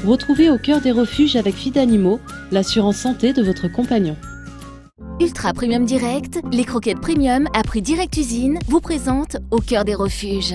Retrouvez Au cœur des refuges avec Fidanimo l'assurance santé de votre compagnon. Ultra Premium Direct, les croquettes premium à prix direct usine, vous présente Au cœur des refuges.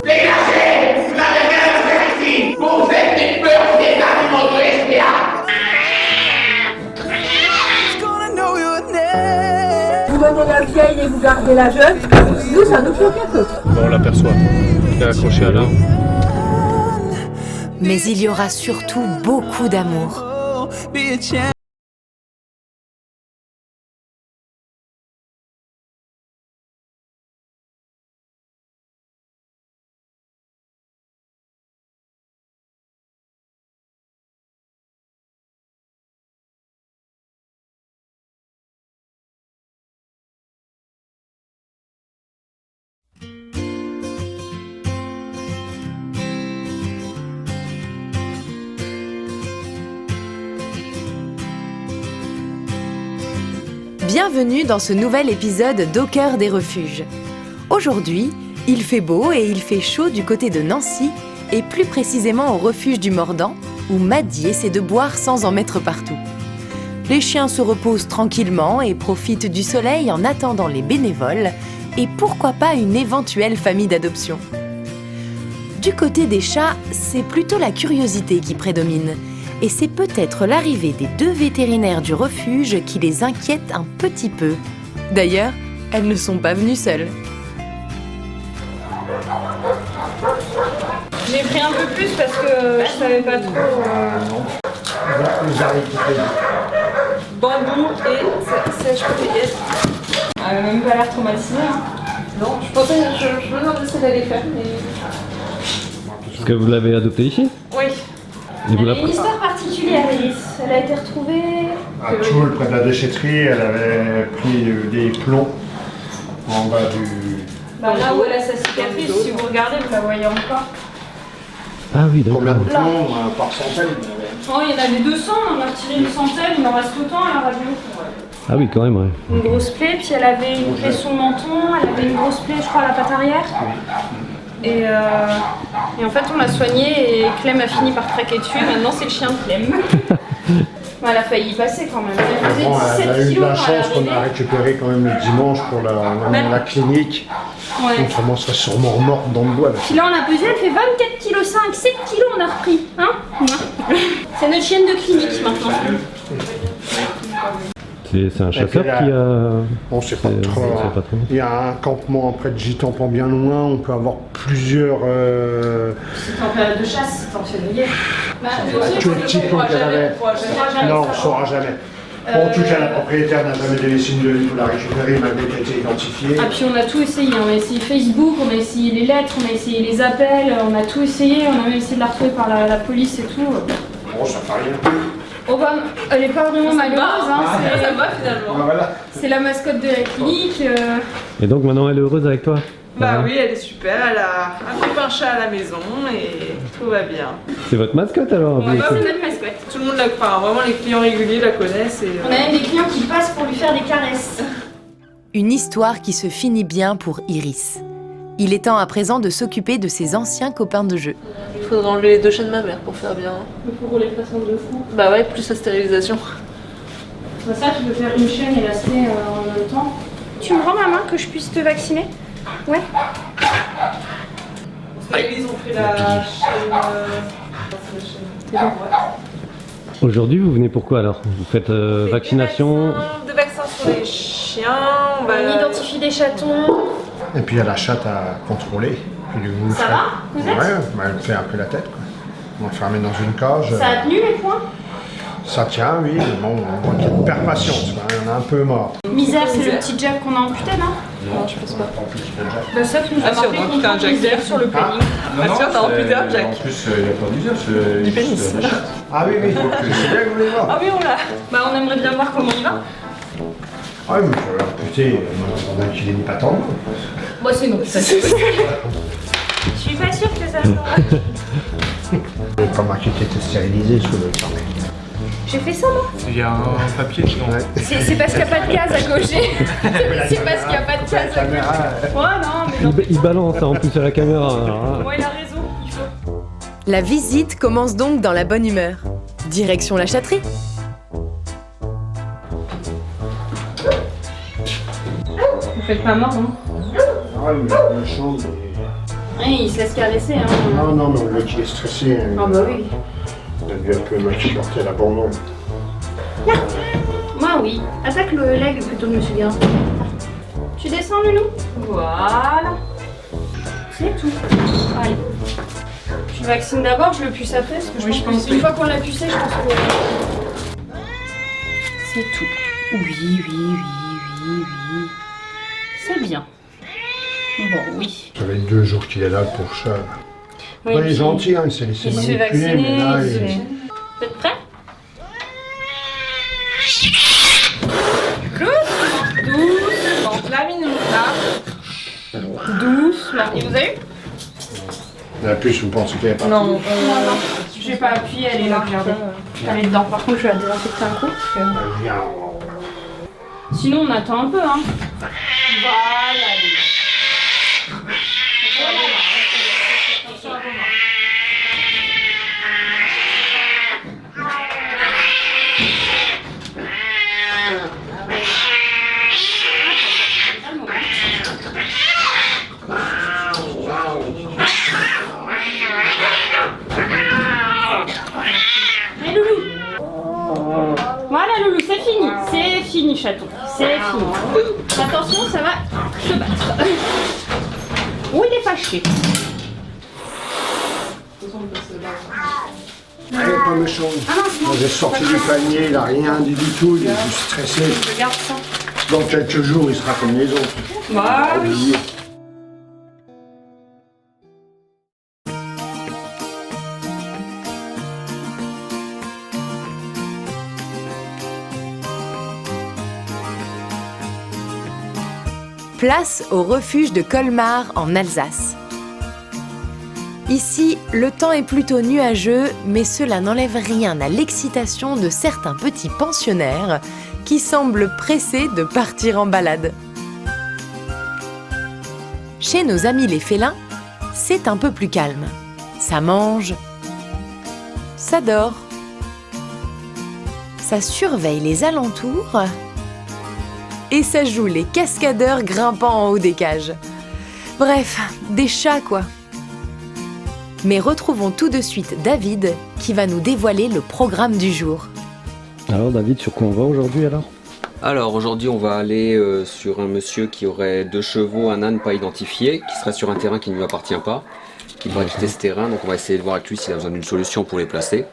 Dégagez! Vous n'avez rien à faire ici! Vous êtes des peurs des animaux de SPA! Vous menez la vieille et vous gardez la jeune, nous ça nous fait aucun peu. On l'aperçoit, elle est accrochée à l'arbre. Mais il y aura surtout beaucoup d'amour. Bienvenue dans ce nouvel épisode d'Au cœur des refuges. Aujourd'hui, il fait beau et il fait chaud du côté de Nancy et plus précisément au refuge du Mordant où Maddy essaie de boire sans en mettre partout. Les chiens se reposent tranquillement et profitent du soleil en attendant les bénévoles et pourquoi pas une éventuelle famille d'adoption. Du côté des chats, c'est plutôt la curiosité qui prédomine. Et c'est peut-être l'arrivée des 2 vétérinaires du refuge qui les inquiète un petit peu. D'ailleurs, elles ne sont pas venues seules. J'ai pris un peu plus parce que je savais pas trop. Bambou et sèche courriette. Elle avait même pas l'air traumatisée. Hein. Non, je me demandais ce qu'elle allait faire. Mais... Est-ce que vous l'avez adoptée ici? Oui. Et vous Elle a une histoire particulière, Alice. Elle a été retrouvée à Toul, près de la déchetterie. Elle avait pris des plombs en bas du... Bah, là où elle a sa cicatrice, si vous regardez, vous la voyez encore. Ah oui, d'accord. Combien de plombs par centaine? Oh, il y en avait 200, on en a retiré une centaine, il en reste autant à la radio. Ah oui, quand même, ouais. Une grosse plaie, puis elle avait une plaie sous le menton, elle avait une grosse plaie, je crois, à la patte arrière. Et en fait, on l'a soignée et Clem a fini par craquer dessus. Maintenant, c'est le chien de Clem. Elle a failli y passer quand même. Elle Bon, faisait elle a 17 eu de kilos la quand elle est chance qu'on a arrivée. récupéré quand même le dimanche pour la clinique. Ouais. Autrement, elle serait sûrement morte dans le bois. Là. Puis là, on a pesé, elle fait 24 kg 5, 7 kilos on a repris. Hein. C'est notre chienne de clinique maintenant. C'est un chasseur puis, qui a... On sait pas C'est- trop. on sait pas trop. Il y a un campement près de Gitampan bien loin. On peut avoir plusieurs... C'est en période de chasse, c'est en février. tous les petits plombs qu'elle avait. Non, on ne saura jamais. Bon, en tout cas, la propriétaire n'a jamais donné signe de vie pour la récupérer, malgré qu'elle ait été identifiée. Ah, puis on a tout essayé. On a essayé Facebook, on a essayé les lettres, on a essayé les appels, on a tout essayé. On a même essayé de la retrouver par la police et tout. Bon, ça fait rien. Oh bah, elle est pas vraiment malheureuse, hein. Ça va finalement. Ah, voilà. C'est la mascotte de la clinique. Et donc maintenant elle est heureuse avec toi? Bah oui, elle est super, elle a un copain chat à la maison et tout va bien. C'est votre mascotte alors? Ouais, c'est notre mascotte. Tout le monde la enfin, vraiment les clients réguliers la connaissent et On a même des clients qui passent pour lui faire des caresses. Une histoire qui se finit bien pour Iris. Il est temps à présent de s'occuper de ses anciens copains de jeu. Il faudrait enlever les 2 chaînes de ma mère pour faire bien. Mais pour les façons de fou. Bah ouais, plus la stérilisation. Bah ça, tu peux faire une chaîne et l'aster en même temps. Tu me rends ma main que je puisse te vacciner? Ouais. Ils ont fait la chaîne. C'est bon. Aujourd'hui, vous venez pourquoi alors? Vous faites vaccination? Des vaccins sur les chiens. On identifie des chatons. Et puis il y a la chatte à contrôler. Puis, du coup, Ça va, vous êtes? Ouais, bah, elle fait un peu la tête, quoi. On va fermer dans une cage. Ça a tenu les points? Ça tient, oui, mais bon, on voit qu'il perd patience, quoi. Il y en a un peu mort. Misère, c'est le petit Jack qu'on a amputé, non? Non, je pense pas. Bah ça, tu nous as Ah, si, marqué on a qu'on amputé un a Jack. Misère sur le planning. Ah, tu vois, t'as amputé un Jack. En plus, il n'y a pas d'usage, c'est Du pénis. juste la chatte. Ah oui, oui, donc c'est bien que vous voulez voir. Ah oui, on l'a. Bah on aimerait bien voir comment il va. Ah oui, mais faut l'amputer, on a qu'il est ni pas tant. Moi c'est non. Je suis pas sûre que ça soit. J'ai pas marqué qu'il était stérilisé sur le carnet. J'ai fait ça moi? Il y a un papier dedans. C'est parce qu'il n'y a pas de case à cocher. C'est parce qu'il n'y a pas de case à cocher. Ouais, non, mais non. Il balance hein, en plus à la caméra. alors, hein. Moi il a raison, il faut. La visite commence donc dans la bonne humeur. Direction la chatterie. Vous faites pas mort, non? Ah oui, mais le champ, Il se laisse caresser, hein. non, non, mais on voit qu'il est stressé. Hein. Ah bah oui. Il a dû un peu mal supporter l'abandon. Moi oui. Attaque le leg plutôt de Monsieur Guérin. Tu descends, Loulou? Voilà. C'est tout. Allez. Tu le vaccines d'abord, je le puce après, parce que je pense que une fois qu'on l'a pucé, je pense que... C'est tout. Oui. C'est bien. Bon, oui. Ça fait 2 jours qu'il est là pour ça. Oui, Ouais, il est puis- gentil, hein, il s'est laissé Il se fait manipuler, vacciner. mais là, il se il... fait- Vous êtes prêts? Doucement, la minute là. Doucement. Il vous a eu? La puce, vous pensez qu'il n'y a pas Non, Non. J'ai pas appuyé, elle est là, regardez. Elle est dedans. Par contre, je vais la désinfecter un coup. parce que- Viens. Sinon, on attend un peu, hein. Voilà. Allez, Loulou. Voilà, Loulou, c'est fini. C'est fini, chaton. C'est fini. Attention, ça va se battre. Oh, il est fâché. Il n'est pas méchant. Moi, j'ai sorti du panier, il n'a rien dit du tout, il est juste stressé. Je garde ça. Dans quelques jours, il sera comme les autres. Voilà. Oublié. Place au refuge de Colmar en Alsace. Ici, le temps est plutôt nuageux, mais cela n'enlève rien à l'excitation de certains petits pensionnaires qui semblent pressés de partir en balade. Chez nos amis les félins, c'est un peu plus calme. Ça mange, ça dort, ça surveille les alentours et ça joue les cascadeurs grimpant en haut des cages. Bref, des chats quoi. Mais retrouvons tout de suite David qui va nous dévoiler le programme du jour. Alors David, sur quoi on va aujourd'hui alors? Alors aujourd'hui on va aller sur un monsieur qui aurait 2 chevaux, un âne pas identifié, qui serait sur un terrain qui ne lui appartient pas, qui devrait quitter ce terrain, donc on va essayer de voir avec lui s'il a besoin d'une solution pour les placer.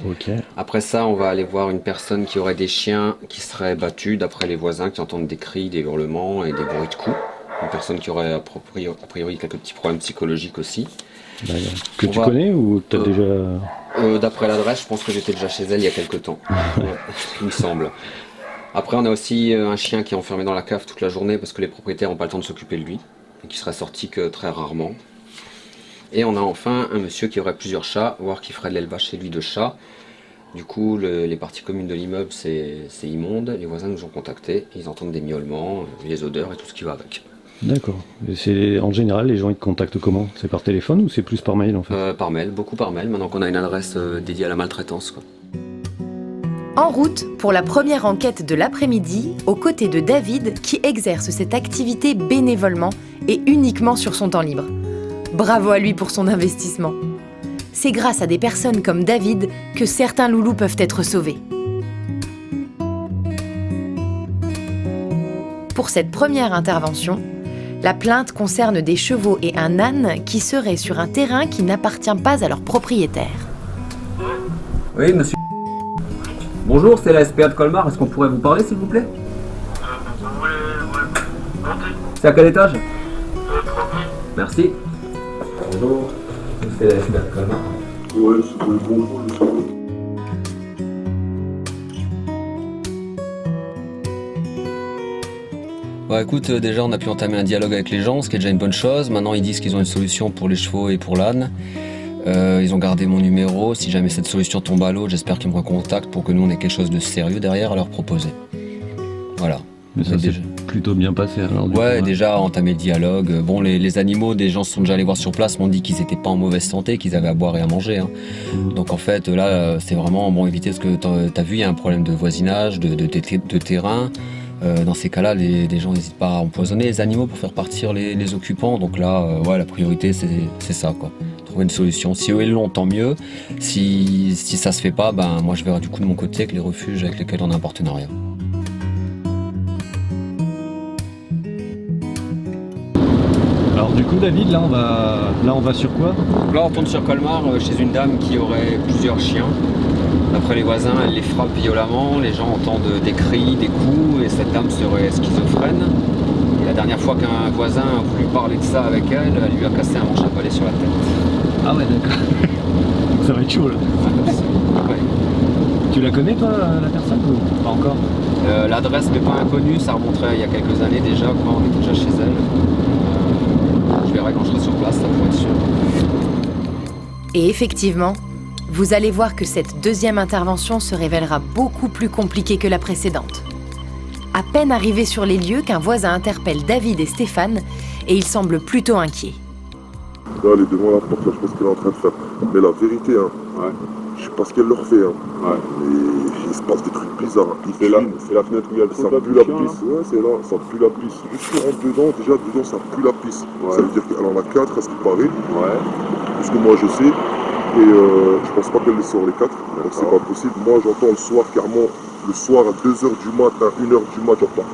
Ok. Après ça on va aller voir une personne qui aurait des chiens qui seraient battus d'après les voisins qui entendent des cris, des hurlements et des bruits de coups. Une personne qui aurait a priori quelques petits problèmes psychologiques aussi. D'accord. Que On tu va- connais ou que tu as déjà... D'après l'adresse, je pense que j'étais déjà chez elle il y a quelques temps, ouais, il me semble. Après, on a aussi un chien qui est enfermé dans la cave toute la journée parce que les propriétaires n'ont pas le temps de s'occuper de lui et qui serait sorti que très rarement. Et on a enfin un monsieur qui aurait plusieurs chats, voire qui ferait de l'élevage chez lui de chats. Du coup, les parties communes de l'immeuble, c'est immonde. Les voisins nous ont contactés. Ils entendent des miaulements, les odeurs et tout ce qui va avec. D'accord. Et en général, les gens ils te contactent comment? C'est par téléphone ou c'est plus par mail en fait? Par mail, beaucoup par mail, maintenant qu'on a une adresse dédiée à la maltraitance, quoi. En route pour la première enquête de l'après-midi, aux côtés de David qui exerce cette activité bénévolement et uniquement sur son temps libre. Bravo à lui pour son investissement. C'est grâce à des personnes comme David que certains loulous peuvent être sauvés. Pour cette première intervention, la plainte concerne des chevaux et un âne qui seraient sur un terrain qui n'appartient pas à leur propriétaire. Oui, monsieur. Bonjour, c'est la SPA de Colmar. Est-ce qu'on pourrait vous parler, s'il vous plaît? C'est à quel étage? Merci. Bonjour, c'est la SPA de Colmar. Ouais, c'est pour le bonjour. Bah écoute, déjà on a pu entamer un dialogue avec les gens, ce qui est déjà une bonne chose. Maintenant ils disent qu'ils ont une solution pour les chevaux et pour l'âne. Ils ont gardé mon numéro. Si jamais cette solution tombe à l'eau, j'espère qu'ils me recontactent pour que nous on ait quelque chose de sérieux derrière à leur proposer. Voilà. Mais ça s'est plutôt bien passé alors. Ouais, déjà entamer le dialogue. Bon, les animaux, des gens se sont déjà allés voir sur place, m'ont dit qu'ils étaient pas en mauvaise santé, qu'ils avaient à boire et à manger. Hein. Donc en fait, là, c'est vraiment bon éviter ce que t'as vu. Il y a un problème de voisinage, de terrain. Dans ces cas-là, les gens n'hésitent pas à empoisonner les animaux pour faire partir les occupants. Donc là, ouais, la priorité, c'est ça, quoi. Trouver une solution. Si eux ils l'ont, tant mieux. Si ça se fait pas, ben moi je verrai du coup de mon côté avec les refuges avec lesquels on a un partenariat. Alors du coup, David, là on va sur quoi? Là, on tourne sur Colmar, chez une dame qui aurait plusieurs chiens. D'après les voisins, elle les frappe violemment, les gens entendent des cris, des coups, et cette dame serait schizophrène. Et la dernière fois qu'un voisin a voulu parler de ça avec elle, elle lui a cassé un manche à balai sur la tête. Ah ouais, d'accord. Ça va être chaud là. Ouais. Tu la connais toi, la personne ou pas encore? L'adresse n'est pas inconnue, ça remonterait il y a quelques années déjà, quand on était déjà chez elle. Je verrai quand je serai sur place, ça pourrait être sûr. Et effectivement, vous allez voir que cette deuxième intervention se révélera beaucoup plus compliquée que la précédente. À peine arrivé sur les lieux qu'un voisin interpelle David et Stéphane et il semble plutôt inquiet. Là, elle est devant la porte, là, je sais pas ce qu'elle est en train de faire. Mais la vérité, hein, ouais. Je sais pas ce qu'elle leur fait. Hein. Ouais. Mais il se passe des trucs bizarres. C'est la fenêtre où il y a le ça pue la pisse. Ouais, c'est là, ça pue la pisse. Juste tu rentres dedans, déjà dedans ça pue la pisse. Ouais. Ça veut dire qu'elle en a 4 à ce qui paraît. Ouais. Parce que moi je sais. Et je pense pas qu'elle les sort les 4. Donc c'est pas possible. Moi j'entends le soir, carrément, le soir à 2h du matin, 1h du matin, j'entends.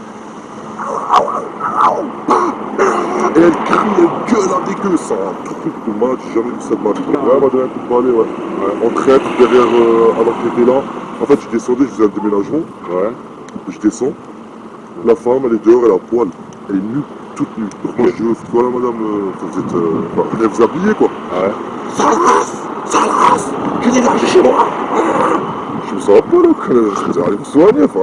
Et elle crie, elle gueule avec eux, c'est un truc de malade, j'ai jamais vu ça de ma vie. Ouais, elle m'a donné un coup de balai, ouais. En traître, derrière, alors que j'étais là. En fait, je descendais, je faisais un déménagement. Ouais. Je descends. La femme, elle est dehors, elle a poil. Elle est nue, toute nue. Donc moi, je dis, voilà, madame, vous êtes. Elle vous habillez, quoi. Ouais. Sale race, je dégage chez moi. Je me sens pas, là, je allez vous soigner, enfin,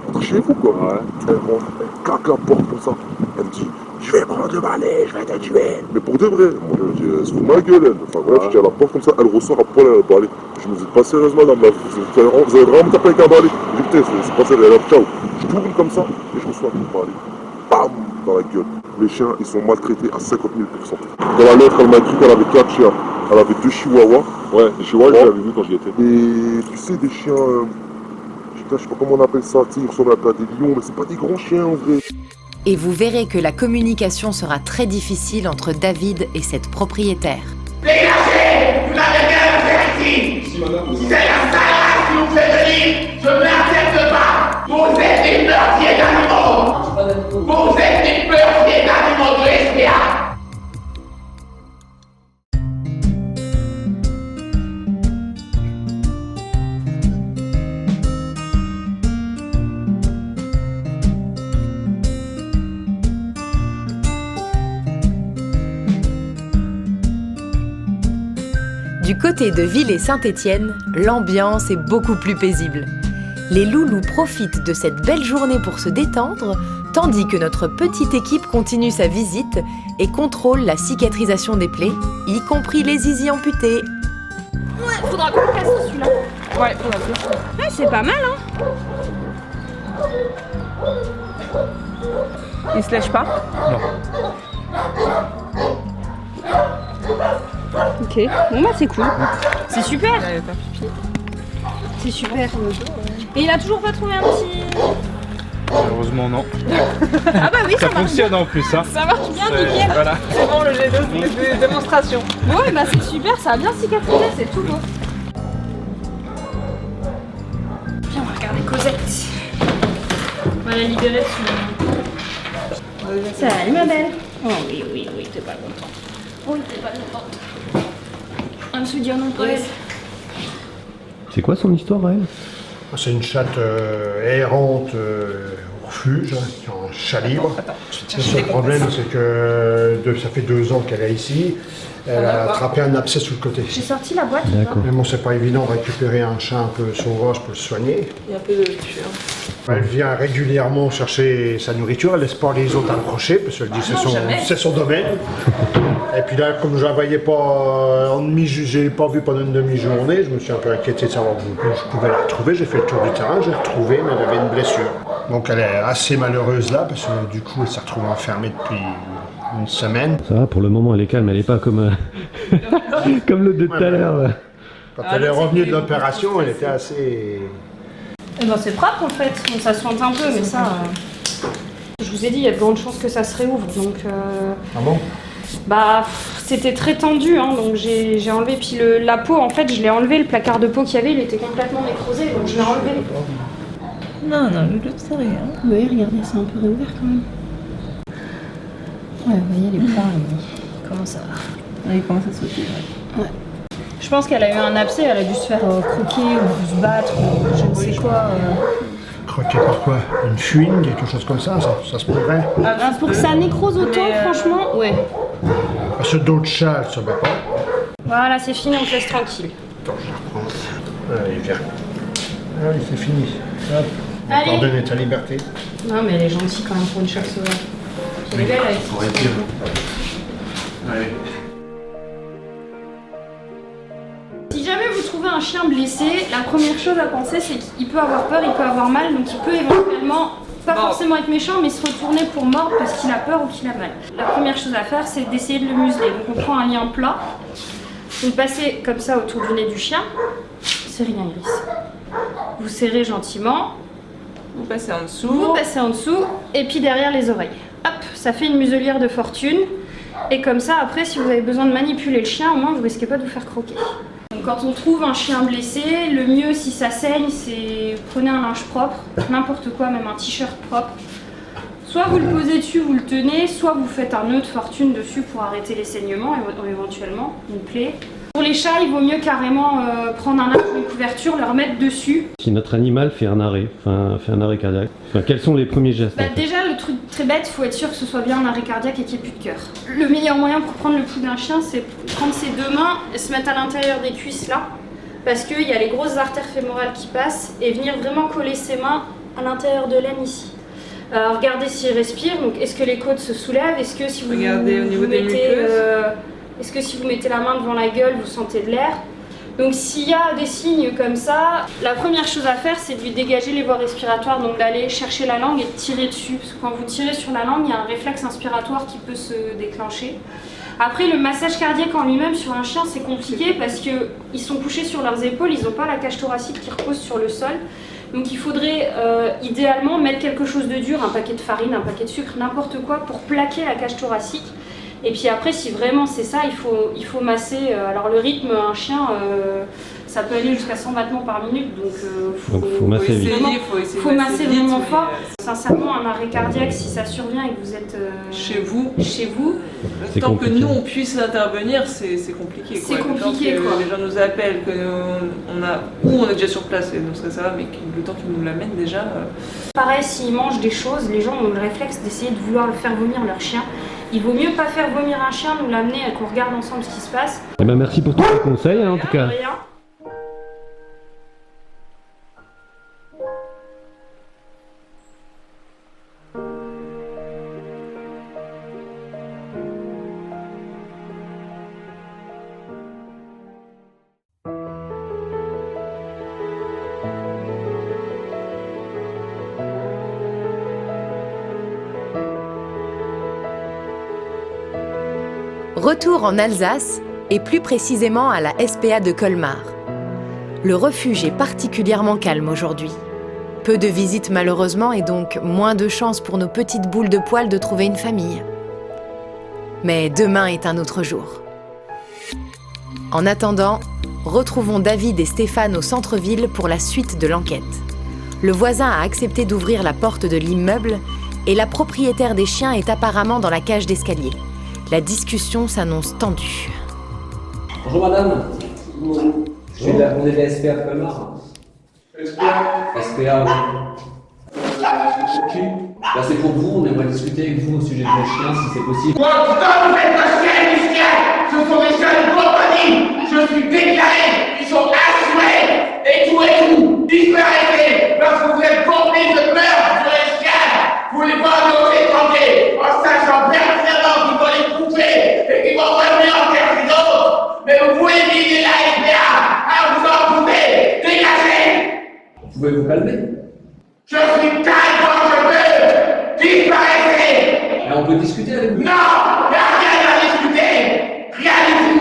rentrez chez vous, quoi. Ouais. Elle rentre, elle claque la porte comme ça. Elle me dit, je vais prendre le balai, je vais te tuer. Mais pour de vrai, moi je dis, c'est ma gueule, elle. Enfin voilà, je tiens la porte comme ça, elle ressort à poil le balai. Je me dis, pas sérieusement, madame, vous avez vraiment tapé avec un balai. Je dis, putain, c'est pas sérieux, elle a ciao. Je tourne comme ça et je reçois un coup de balai. Bam, dans la gueule. Les chiens, ils sont maltraités à 50 000%. Dans la lettre, elle m'a dit qu'elle avait 4 chiens. Elle avait 2 chihuahuas. Ouais, les chihuahuas, je l'avais vu quand j'y étais. Et tu sais, des chiens, je sais pas comment on appelle ça, tu sais, ils ressemblent à des lions, mais c'est pas des grands chiens en vrai. Et vous verrez que la communication sera très difficile entre David et cette propriétaire. Dégagez! Vous n'avez rien à faire ici! Si, madame. C'est la salade qui vous fait venir! Je ne l'accepte pas! Vous êtes des meurtriers d'animaux! Vous êtes des meurtriers d'animaux de SPA! Du côté de Villers-Saint-Étienne, l'ambiance est beaucoup plus paisible. Les loulous profitent de cette belle journée pour se détendre, tandis que notre petite équipe continue sa visite et contrôle la cicatrisation des plaies, y compris les zizi amputés. Ouais, faudra qu'on le casse celui-là. Ouais, on a plus. Ouais, c'est pas mal, hein. Il se lèche pas? Non. Ok, bon bah c'est cool. C'est super. Il allait faire pipi. C'est super. Et il a toujours pas trouvé un petit... Malheureusement non. Ah bah oui, Ça marche fonctionne bien. en plus, hein. Ça marche bien, C'est- nickel. Voilà. C'est bon, le jet de démonstration. Ouais, bah c'est super, ça a bien cicatrisé, c'est tout beau. Puis on va regarder Cosette. On va la libérer de son... Salut ma belle. Oh oui, oui, oui, t'es pas contente. Oui, t'es pas contente. On me dit non, Cosette. C'est quoi son histoire, elle? C'est une chatte errante au refuge, qui est en chat libre. Le seul problème, c'est que ça fait 2 ans qu'elle est ici. Elle a attrapé un abcès sous le côté. J'ai sorti la boîte. D'accord. Mais bon, c'est pas évident de récupérer un chat un peu sauvage pour le soigner. Il y a un peu de tueur. Elle vient régulièrement chercher sa nourriture, elle laisse pas les autres approcher, parce qu'elle dit que c'est son domaine. Et puis là, comme je la voyais pas j'ai pas vu pendant une demi-journée, je me suis un peu inquiété de savoir où je pouvais la retrouver. J'ai fait le tour du terrain, j'ai retrouvé, mais elle avait une blessure. Donc elle est assez malheureuse là, parce que du coup, elle s'est retrouvée enfermée depuis une semaine. Ça va, pour le moment, elle est calme, elle est pas comme, comme l'autre de tout à l'heure. Quand elle est revenue de l'opération, elle était assez... Eh ben c'est propre en fait, bon, ça se un peu, mais ça... Je vous ai dit, il y a de grandes chances que ça se réouvre, donc... Ah bon? Bah, c'était très tendu, hein, donc j'ai enlevé. Puis la peau, en fait, je l'ai enlevé, le placard de peau qu'il y avait, il était complètement nécrosé, donc je l'ai enlevé. Non, non, le doute, c'est rien. Oui, regardez, c'est un peu réouvert quand même. Ouais, vous voyez, les points, ils commencent à... Ouais, il commence à sauter. Ouais. Je pense qu'elle a eu un abcès, elle a dû se faire croquer ou se battre ou je ne sais quoi. Croqué par quoi? Une fuine, quelque chose comme ça se pourrait. Pour que ça nécrose autant, franchement, ouais. Parce que d'autres chats, elle se bat pas. Voilà, c'est fini, on te laisse tranquille. Attends, je la reprends. Allez, viens. Allez, c'est fini. Hop. Allez. Pardonnez ta liberté. Non, mais elle est gentille quand même pour une chatte sauvage. Elle est belle avec son Aurait pire. Allez. Si jamais vous trouvez un chien blessé, la première chose à penser, c'est qu'il peut avoir peur, il peut avoir mal, donc il peut éventuellement, pas forcément être méchant, mais se retourner pour mordre parce qu'il a peur ou qu'il a mal. La première chose à faire, c'est d'essayer de le museler. Donc on prend un lien plat, vous le passez comme ça autour du nez du chien. C'est rien, Iris. Vous serrez gentiment. Vous passez en dessous. Vous passez en dessous, et puis derrière les oreilles. Hop, ça fait une muselière de fortune. Et comme ça, après, si vous avez besoin de manipuler le chien, au moins vous risquez pas de vous faire croquer. Donc, quand on trouve un chien blessé, le mieux si ça saigne, c'est prenez un linge propre, n'importe quoi, même un t-shirt propre. Soit vous le posez dessus, vous le tenez, soit vous faites un nœud de fortune dessus pour arrêter les saignements, éventuellement, une plaie. Pour les chats, il vaut mieux carrément prendre un linge ou une couverture, le remettre dessus. Si notre animal fait un arrêt, fait un arrêt cardiaque, quels sont les premiers gestes en fait Déjà, le truc très bête, il faut être sûr que ce soit bien un arrêt cardiaque et qu'il n'y ait plus de cœur. Le meilleur moyen pour prendre le pouls d'un chien, c'est prendre ses 2 mains et se mettre à l'intérieur des cuisses là, parce qu'il y a les grosses artères fémorales qui passent, et venir vraiment coller ses mains à l'intérieur de l'aine ici. Regardez s'il respire, donc est-ce que les côtes se soulèvent, est-ce que si vous, Regardez au niveau des mettez, muqueuses. est-ce que si vous mettez la main devant la gueule, vous sentez de l'air? Donc s'il y a des signes comme ça, la première chose à faire, c'est de lui dégager les voies respiratoires, donc d'aller chercher la langue et de tirer dessus. Parce que quand vous tirez sur la langue, il y a un réflexe inspiratoire qui peut se déclencher. Après, le massage cardiaque en lui-même sur un chien, c'est compliqué parce qu'ils sont couchés sur leurs épaules, ils n'ont pas la cage thoracique qui repose sur le sol. Donc il faudrait idéalement mettre quelque chose de dur, un paquet de farine, un paquet de sucre, n'importe quoi, pour plaquer la cage thoracique. Et puis après, si vraiment c'est ça, il faut masser. Alors le rythme, un chien, ça peut aller jusqu'à 100 battements par minute, donc faut masser vite. Faut masser vraiment fort. Sincèrement, un arrêt cardiaque, si ça survient et que vous êtes chez vous, c'est tant compliqué. que nous on puisse intervenir, c'est compliqué. C'est compliqué, quoi. Les gens nous appellent, on est déjà sur place, et donc ça va, mais le temps qu'ils nous l'amènent déjà. Pareil, s'ils mangent des choses, les gens ont le réflexe d'essayer de vouloir le faire vomir leur chien. Il vaut mieux pas faire vomir un chien, nous l'amener et qu'on regarde ensemble ce qui se passe. Eh ben, merci pour tous les conseils, en tout cas. Rien. Retour en Alsace, et plus précisément à la SPA de Colmar. Le refuge est particulièrement calme aujourd'hui. Peu de visites malheureusement et donc moins de chances pour nos petites boules de poil de trouver une famille. Mais demain est un autre jour. En attendant, retrouvons David et Stéphane au centre-ville pour la suite de l'enquête. Le voisin a accepté d'ouvrir la porte de l'immeuble et la propriétaire des chiens est apparemment dans la cage d'escalier. La discussion s'annonce tendue. Bonjour madame. On est de la SPA de Colmar. SPA, oui. Là c'est pour vous, on aimerait discuter avec vous au sujet de vos chiens si c'est possible. Moi, putain, vous êtes pas chien ni chien. Ce sont des chiens de compagnie. Je suis déclaré. Ils sont assurés. Et tout. Disparaissez. Lorsque vous êtes complice de meurtre sur les chiens, vous les vendez aux étrangers en sachant pertinemment qu'ils vont les couper et qu'ils vont revenir en terre des autres. Mais vous voulez vider la SPA. Alors vous en foutez. Dégagez. Vous pouvez vous calmer? Je suis calme quand je veux. Disparaissez. Et on peut discuter avec vous? Non, il n'y a rien à discuter. Rien du tout.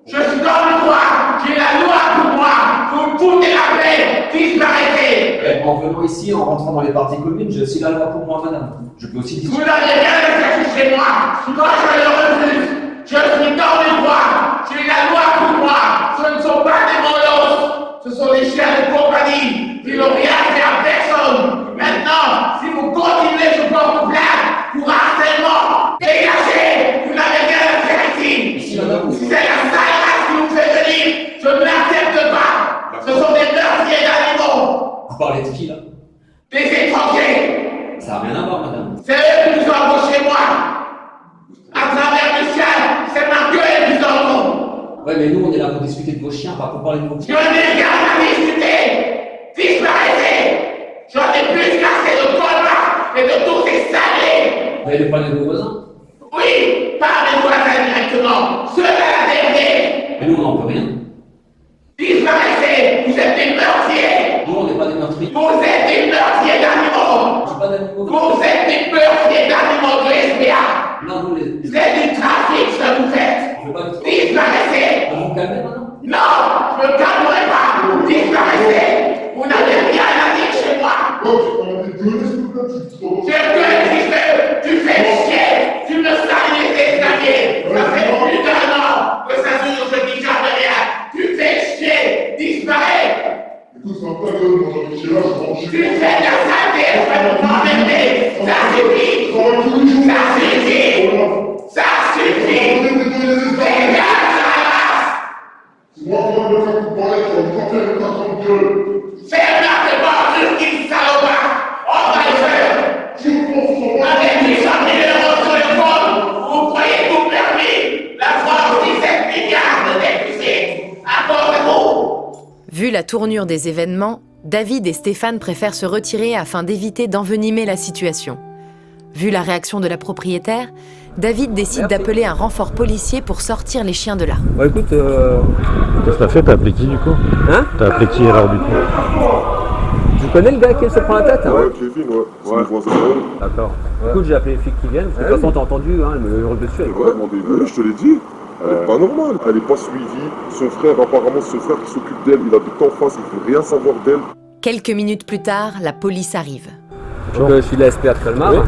Je suis dans le droit. J'ai la loi pour moi. Vous foutez la paix. Disparaissez. Et en venant ici, en rentrant dans les parties communes, j'ai aussi la loi pour moi, madame. Je peux aussi discuter. Vous n'avez rien à chercher chez moi. Moi, je le refuse. Je suis dans le droit. J'ai la loi pour moi. Ce ne sont pas des molosses. Ce sont des chiens de compagnie qui n'ont rien fait à personne. Maintenant, si vous continuez, je porte plainte pour harcèlement. Dégagez. Vous n'avez rien à faire ici. Si c'est la sale race qui vous fait venir, je ne l'accepte pas. Ce sont des meurtriers d'animaux. Vous parlez de qui là? Des étrangers. Ça n'a rien à voir, madame. C'est eux qui nous ont embauchés, moi. À travers le chien, c'est ma gueule qui nous ont. Ouais, mais nous, on est là pour discuter de vos chiens, pas pour parler de vos Je chiens. n'ai rien à discuter. Disparaissez. J'en ai plus cassé de Colmar et de tous ces salés. Vous allez parler de vos voisins? Oui, pas mes voisins directement. Ceux à la dernière. Mais nous, on n'en peut rien. Disparaissez. Vous êtes des meurtriers. Nous, on n'est pas des meurtriers. Vous êtes des meurtriers d'animaux. Je suis pas d'animaux. Vous êtes des meurtriers d'animaux de SPA. Non, nous, les... C'est du trafic, ce que vous faites. On fait pas du tout. Disparaissez. Vous vous calmez maintenant? Non, je ne me calmerai pas. Disparaissez. Vous n'avez rien à dire chez moi. Je te dis, tu fais chier. Tu me salis les escaliers. Ça fait plus d'un an que ça dure, je dis jamais rien. Tu fais chier. Disparais. Tu fais de la saleté, je vais nous emmerder. Ça suffit. Ça suffit. Ça suffit. Dégage la race. Ferme-la justice, salopard. Envahisseur. Avec 800 000 € sur le compte, vous croyez tout permis. La France, 17 milliards de déficit. À cause de vous. Vu la tournure des événements, David et Stéphane préfèrent se retirer afin d'éviter d'envenimer la situation. Vu la réaction de la propriétaire, David décide d'appeler un renfort policier pour sortir les chiens de là. Bah écoute, qu'est-ce que t'as fait? T'as appelé qui du coup? Hein? T'as appelé qui alors du coup? Tu connais le gars qui se prend la tête? Ouais, Kevin, ouais. C'est mon voisin. D'accord. Écoute, j'ai appelé les flics qui viennent, parce que de toute façon t'as entendu, hein, elle me hurle dessus. Elle Ouais, oui, je te l'ai dit. Elle est pas normale. Elle est pas suivie. Son frère, apparemment, c'est son frère qui s'occupe d'elle. Il habite en face, il veut rien savoir d'elle. Quelques minutes plus tard, la police arrive. Donc je suis de la SPA de Colmar. Oui.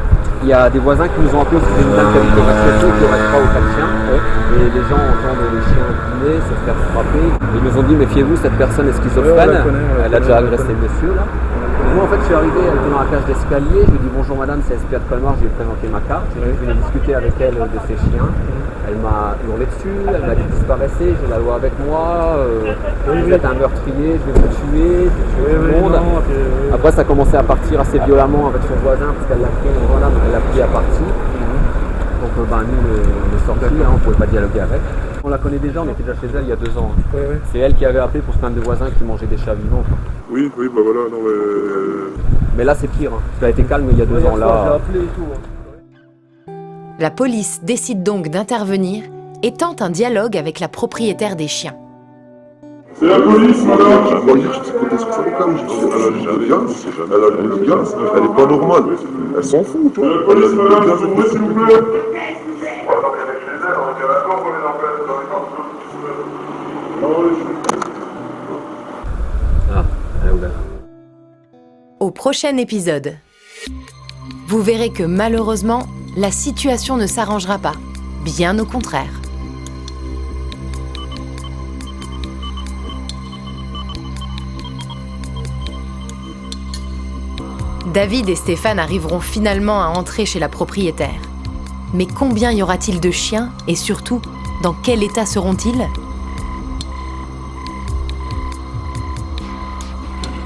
Il y a des voisins qui nous ont appelés au sujet d'une alcalique de vaccination qui aurait 3 ou 4 chiens. Oui. Et les gens entendent les chiens dîner, se faire frapper. Ils nous ont dit méfiez-vous, cette personne est schizophrène. Elle a déjà agressé le monsieur là. Moi en fait je suis arrivé, elle était dans la cage d'escalier, je lui ai dit bonjour madame, c'est SPA de Colmar, je lui ai présenté ma carte, je venais discuter avec elle de ses chiens. Elle m'a hurlé dessus, elle m'a dit disparaissez, j'ai la loi avec moi, vous êtes un meurtrier, je vais vous tuer, tout le monde. Après ça a commencé à partir assez violemment avec son voisin parce qu'elle l'a pris, voilà, elle l'a pris à partie. Donc nous on est sortis, hein, on ne pouvait pas dialoguer avec. On la connaît déjà, on était déjà chez elle il y a 2 ans. C'est elle qui avait appelé pour se plaindre de voisins qui mangeaient des chats vivants. Oui, bah voilà, non mais... Mais là c'est pire, hein, parce qu'elle a été calme il y a 2 ans là. La police décide donc d'intervenir et tente un dialogue avec la propriétaire des chiens. C'est la police, madame. Moi, hier, je dis, écoutez, est-ce que ça vous calme? J'ai dit, elle allume le gaz, elle est pas normale. Elle s'en fout, tu vois. Elle allume le gaz, s'il vous plaît. il y en a encore qu'on les appelle dans les cartes qui se mettent. Non, les cheveux. Ah, elle est ouverte. Au prochain épisode, vous verrez que malheureusement, la situation ne s'arrangera pas. Bien au contraire. David et Stéphane arriveront finalement à entrer chez la propriétaire. Mais combien y aura-t-il de chiens et surtout, dans quel état seront-ils ?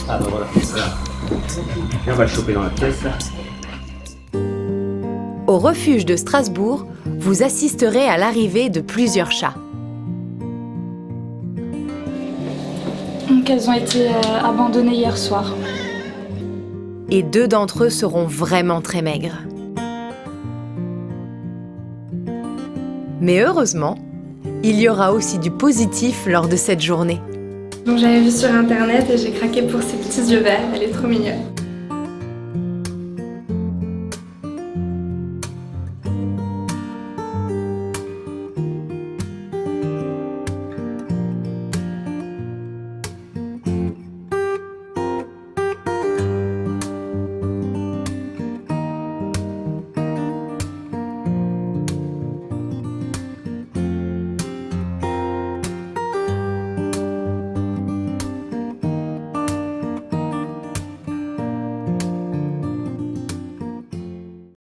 Ah bah voilà, c'est ça. Et on va le choper dans la pièce. Au refuge de Strasbourg, vous assisterez à l'arrivée de plusieurs chats. Donc elles ont été abandonnées hier soir. Et 2 d'entre eux seront vraiment très maigres. Mais heureusement, il y aura aussi du positif lors de cette journée. Donc j'avais vu sur internet et j'ai craqué pour ces petits yeux verts, elle est trop mignonne.